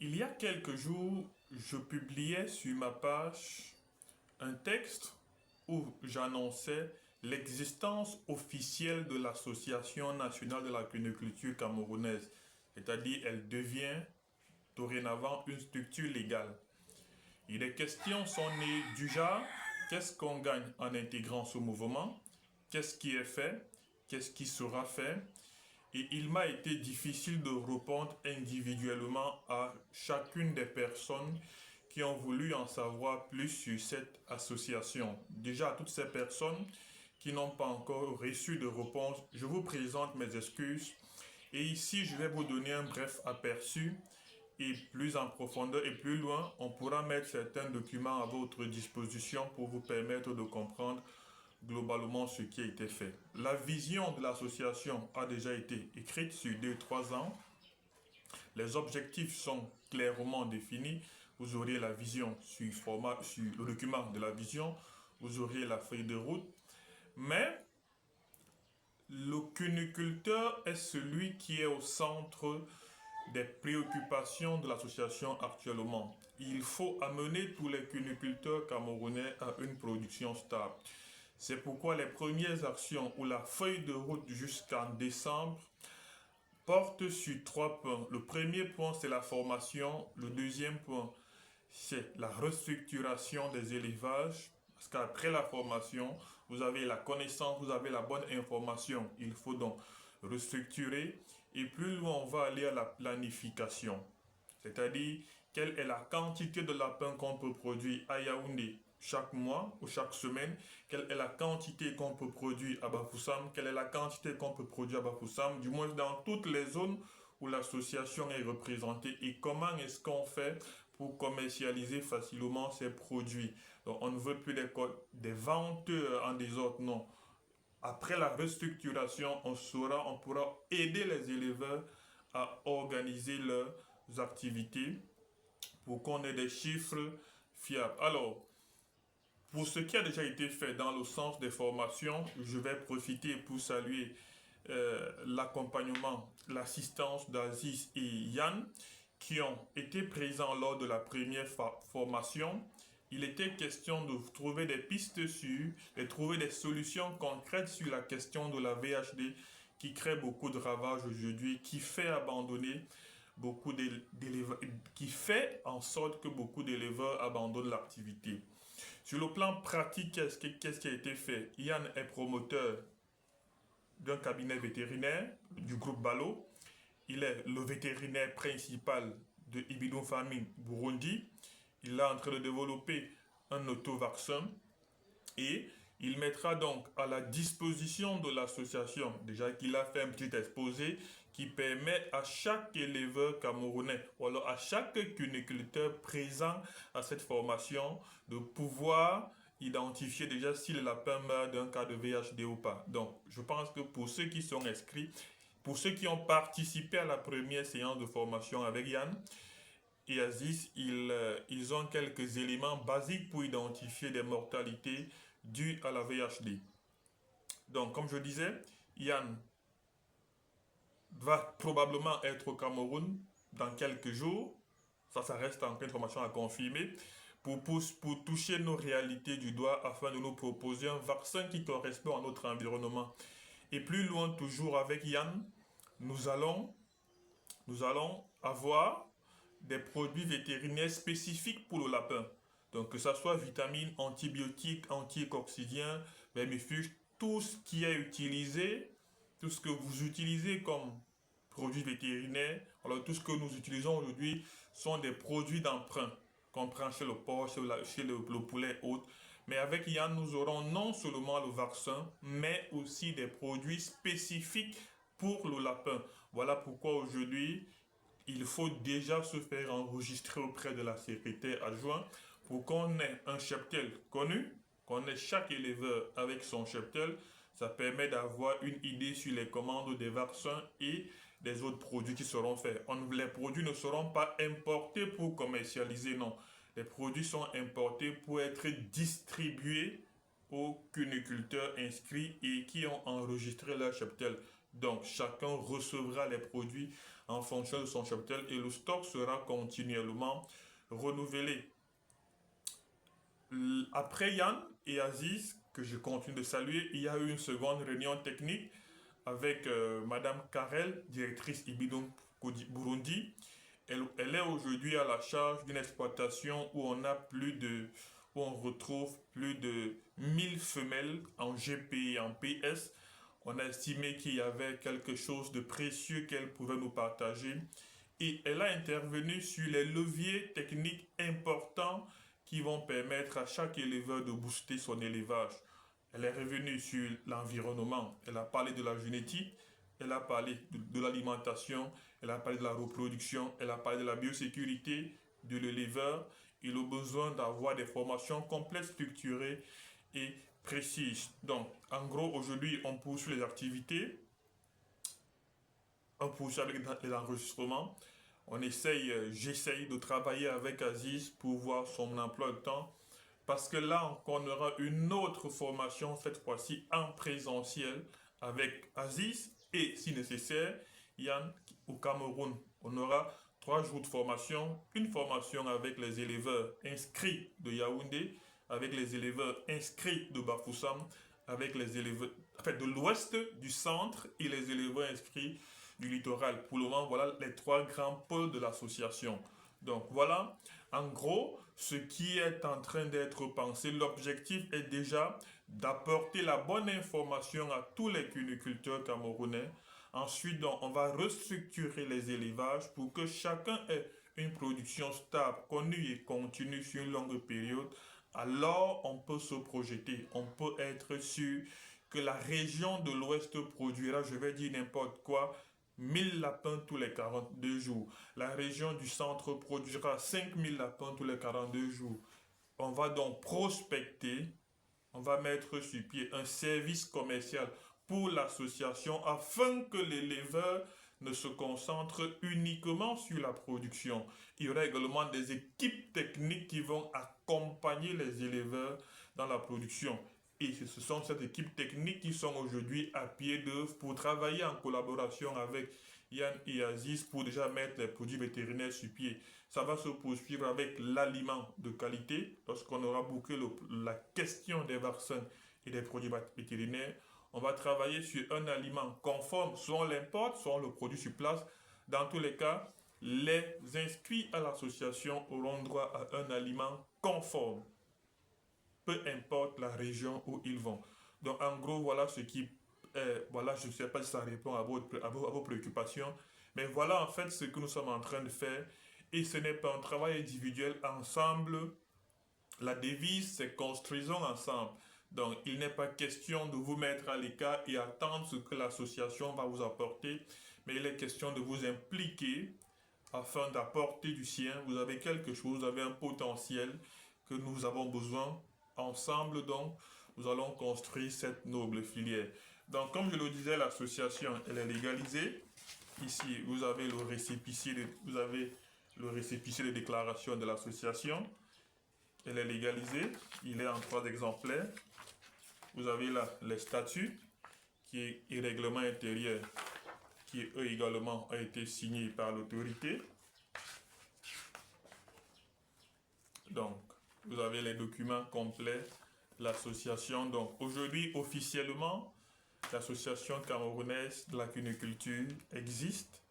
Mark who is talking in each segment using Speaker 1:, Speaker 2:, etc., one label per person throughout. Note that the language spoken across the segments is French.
Speaker 1: Il y a quelques jours, je publiais sur ma page un texte où j'annonçais l'existence officielle de l'Association nationale de la cuniculture camerounaise, c'est-à-dire elle devient dorénavant une structure légale. Et les questions sont nées du genre, qu'est-ce qu'on gagne en intégrant ce mouvement? Qu'est-ce qui est fait? Qu'est-ce qui sera fait? Et il m'a été difficile de répondre individuellement à chacune des personnes qui ont voulu en savoir plus sur cette association. Déjà, à toutes ces personnes qui n'ont pas encore reçu de réponse, je vous présente mes excuses. Et ici, je vais vous donner un bref aperçu et plus en profondeur et plus loin, on pourra mettre certains documents à votre disposition pour vous permettre de comprendre globalement ce qui a été fait. La vision de l'association a déjà été écrite sur 2-3 ans. Les objectifs sont clairement définis. Vous aurez la vision sur le document de la vision. Vous aurez la feuille de route. Mais le cuniculteur est celui qui est au centre des préoccupations de l'association actuellement. Il faut amener tous les cuniculteurs camerounais à une production stable. C'est pourquoi les premières actions ou la feuille de route jusqu'en décembre portent sur 3 points. Le premier point, c'est la formation. Le deuxième point, c'est la restructuration des élevages. Parce qu'après la formation, vous avez la connaissance, vous avez la bonne information. Il faut donc restructurer. Et plus loin, on va aller à la planification. C'est-à-dire, quelle est la quantité de lapins qu'on peut produire à Yaoundé chaque mois ou chaque semaine, quelle est la quantité qu'on peut produire à Bafoussam, quelle est la quantité qu'on peut produire à Bafoussam, du moins dans toutes les zones où l'association est représentée, et comment est-ce qu'on fait pour commercialiser facilement ces produits. Donc on ne veut plus des ventes en désordre, non. Après la restructuration, on pourra aider les éleveurs à organiser leurs activités pour qu'on ait des chiffres fiables. Alors, pour ce qui a déjà été fait dans le sens des formations, je vais profiter pour saluer l'accompagnement, l'assistance d'Aziz et Yann qui ont été présents lors de la première formation. Il était question de trouver des pistes de trouver des solutions concrètes sur la question de la VHD qui crée beaucoup de ravages aujourd'hui, qui fait abandonner beaucoup d'éleveurs, qui fait en sorte que beaucoup d'éleveurs abandonnent l'activité. Sur le plan pratique, qu'est-ce qui a été fait? Yann est promoteur d'un cabinet vétérinaire du groupe Balo. Il est le vétérinaire principal de Ibidon Farming Burundi. Il est en train de développer un auto-vaccin et il mettra donc à la disposition de l'association, déjà qu'il a fait un petit exposé qui permet à chaque éleveur camerounais ou alors à chaque cuniculteur présent à cette formation de pouvoir identifier déjà si le lapin meurt d'un cas de VHD ou pas. Donc, je pense que pour ceux qui sont inscrits, pour ceux qui ont participé à la première séance de formation avec Yann et Aziz, ils ont quelques éléments basiques pour identifier des mortalités dues à la VHD. Donc, comme je disais, Yann va probablement être au Cameroun dans quelques jours. Ça reste en pleine formation à confirmer. Pour toucher nos réalités du doigt afin de nous proposer un vaccin qui correspond à notre environnement. Et plus loin toujours avec Yann, nous allons avoir des produits vétérinaires spécifiques pour le lapin. Donc que ce soit vitamines, antibiotiques, anticoccidiens, vermifuges, tout ce qui est utilisé, tout ce que vous utilisez comme produits vétérinaires, alors tout ce que nous utilisons aujourd'hui sont des produits d'emprunt qu'on prend chez le porc, chez le poulet et autres. Mais avec Yann, nous aurons non seulement le vaccin, mais aussi des produits spécifiques pour le lapin. Voilà pourquoi aujourd'hui, il faut déjà se faire enregistrer auprès de la secrétaire adjointe pour qu'on ait un cheptel connu, qu'on ait chaque éleveur avec son cheptel. Ça permet d'avoir une idée sur les commandes des vaccins et des autres produits qui seront faits. Les produits ne seront pas importés pour commercialiser, non. Les produits sont importés pour être distribués aux cuniculteurs inscrits et qui ont enregistré leur cheptel. Donc, chacun recevra les produits en fonction de son cheptel et le stock sera continuellement renouvelé. Après Yann et Aziz, que je continue de saluer, il y a eu une seconde réunion technique avec Madame Karel, directrice Ibidon Burundi. Elle est aujourd'hui à la charge d'une exploitation où on retrouve plus de 1000 femelles en GP et en PS. On a estimé qu'il y avait quelque chose de précieux qu'elle pouvait nous partager. Et elle a intervenu sur les leviers techniques importants qui vont permettre à chaque éleveur de booster son élevage. Elle est revenue sur l'environnement, elle a parlé de la génétique, elle a parlé de l'alimentation, elle a parlé de la reproduction, elle a parlé de la biosécurité de l'éleveur et le besoin d'avoir des formations complètes, structurées et précises. Donc, en gros, aujourd'hui, on poursuit les activités, on poursuit avec les enregistrements. J'essaye de travailler avec Aziz pour voir son emploi de temps. Parce que là, on aura une autre formation, cette fois-ci en présentiel, avec Aziz et, si nécessaire, Yann au Cameroun. On aura 3 jours de formation, une formation avec les éleveurs inscrits de Yaoundé, avec les éleveurs inscrits de Bafoussam, avec les éleveurs de l'ouest, du centre et les éleveurs inscrits du littoral. Pour le moment, voilà les 3 grands pôles de l'association. Donc voilà, en gros, ce qui est en train d'être pensé, l'objectif est déjà d'apporter la bonne information à tous les cuniculteurs camerounais. Ensuite, donc, on va restructurer les élevages pour que chacun ait une production stable, connue et continue sur une longue période. Alors, on peut se projeter, on peut être sûr que la région de l'Ouest produira, je vais dire n'importe quoi, 1000 lapins tous les 42 jours. La région du centre produira 5000 lapins tous les 42 jours. On va donc prospecter, on va mettre sur pied un service commercial pour l'association afin que l'éleveur ne se concentre uniquement sur la production. Il y aura également des équipes techniques qui vont accompagner les éleveurs dans la production. Et ce sont ces équipes techniques qui sont aujourd'hui à pied d'œuvre pour travailler en collaboration avec Yann et Aziz pour déjà mettre les produits vétérinaires sur pied. Ça va se poursuivre avec l'aliment de qualité. Lorsqu'on aura bouclé la question des vaccins et des produits vétérinaires, on va travailler sur un aliment conforme, soit on l'importe, soit on le produit sur place. Dans tous les cas, les inscrits à l'association auront droit à un aliment conforme, peu importe la région où ils vont. Donc en gros, voilà ce qui voilà, je ne sais pas si ça répond à vos préoccupations, mais voilà en fait ce que nous sommes en train de faire. Et ce n'est pas un travail individuel ensemble. La devise, c'est construisons ensemble. Donc, il n'est pas question de vous mettre à l'écart et attendre ce que l'association va vous apporter, mais il est question de vous impliquer afin d'apporter du sien. Vous avez quelque chose, vous avez un potentiel que nous avons besoin. Ensemble, donc, nous allons construire cette noble filière. Donc, comme je le disais, l'association, elle est légalisée. Ici, vous avez le récépissé de déclaration de l'association. Elle est légalisée. Il est en 3 exemplaires. Vous avez là les statuts et règlement intérieur qui eux également ont été signés par l'autorité. Donc, vous avez les documents complets. L'association, donc aujourd'hui officiellement, l'association camerounaise de la cuniculture existe.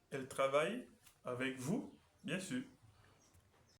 Speaker 1: Elle travaille avec vous, bien sûr.